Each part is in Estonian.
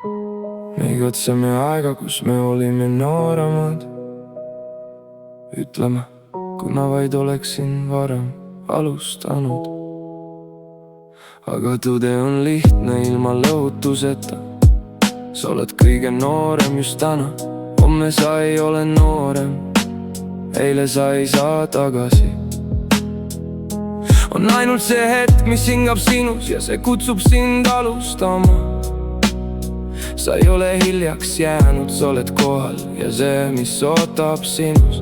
me igatseme aega, kus me olime nooremad. Ütleme, kui ma vaid oleksin varem alustanud. Aga tõde on lihtne ilma lõhutuseta. Sa oled kõige noorem just täna, homme sa ei ole noorem, eile sa ei saa tagasi. On ainult see hetk, mis hingab sinus ja see kutsub sind alustama. Sa ei ole hiljaks jäänud, sa oled kohal ja see, mis ootab sinus,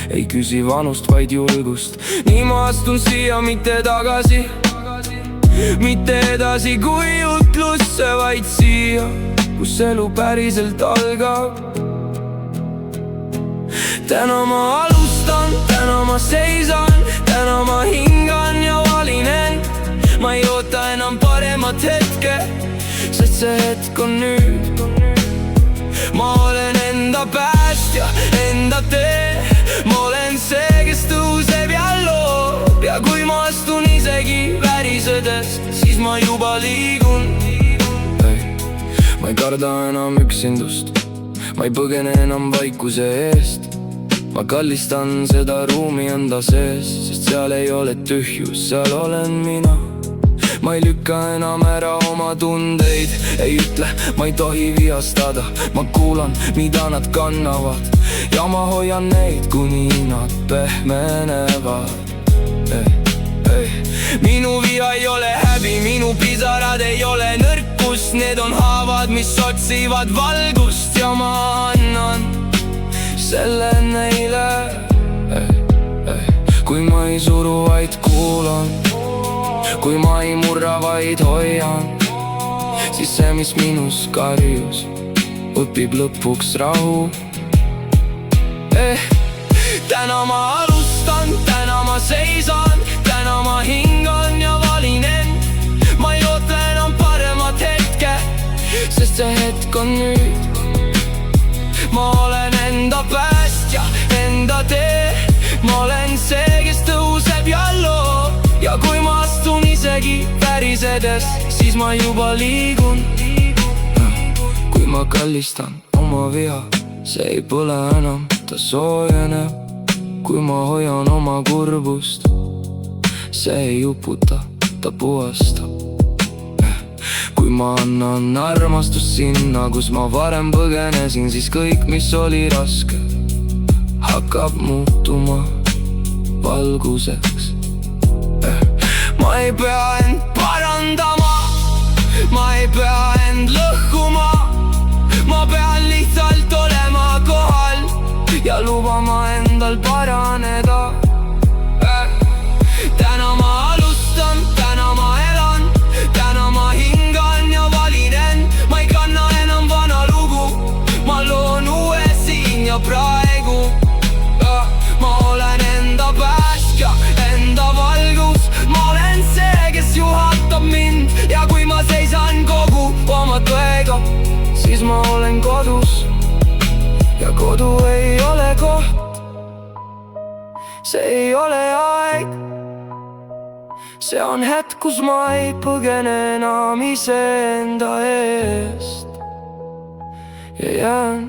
ei küsi vanust, vaid julgust. Nii ma astun siia, mitte tagasi, mitte edasi kui jutlusse, vaid siia, kus elu päriselt algab. Täna ma alustan, täna ma seisan, täna ma hingan ja valin end. Ma ei oota enam paremat hetke, sest see hetk on nüüd. Ma olen enda päästja, enda tee. Ma olen see, kes tõuseb ja loob. Ja kui ma astun isegi värisedes, siis ma juba liigun. Ma ei karda enam üksindust, ma ei põgene enam vaikuse eest. Ma kallistan seda ruumi enda sees, sest seal ei ole tühjus, seal olen mina. Ma ei lükka enam ära oma tundeid, ei ütle, ma ei tohi vihastada. Ma kuulan, mida nad kannavad ja ma hoian neid, kuni nad pehmenevad. Minu viha ei ole häbi, minu pisarad ei ole nõrkus. Need on haavad, mis otsivad valgust ja ma annan selle neile. Kui ma ei suru, vaid kuulan, kui ma ei murra, vaid hoian, siis see, mis minus karjus, õpib lõpuks rahu. Täna ma alustan, täna ma seisan, täna ma hingan ja valin end. Ma ei oota enam paremat hetke, sest see hetk on nüüd. Ma olen enda päästja, enda tee. Ma olen see, kes tõuseb ja loob. Ja kui ma astun isegi värisedes, siis ma juba liigun. Kui ma kallistan oma viha, see ei põle enam, ta soojeneb. Kui ma hoian oma kurbust, see ei uputa, ta puhastab. Kui ma annan armastust sinna, kus ma varem põgenesin, siis kõik, mis oli raske, hakkab muutuma valguseks. Ma ei pea end parandama, ma ei pea end lõhkuma. Ma pean lihtsalt olema kohal ja lubama endal paraneda. Täna ma alustan, täna ma elan, täna ma hingan ja valin end. Ma ei kanna enam vana lugu, ma loon uue siin ja praegu. Ma olen enda päästja, enda valgus. Ma olen see, kes juhatab mind. Ja kui ma seisan kogu oma tõega, siis ma olen kodus. Ja kodu ei ole koht, see ei ole aeg. See on hetk, kus ma ei põgene enam iseenda eest ja jään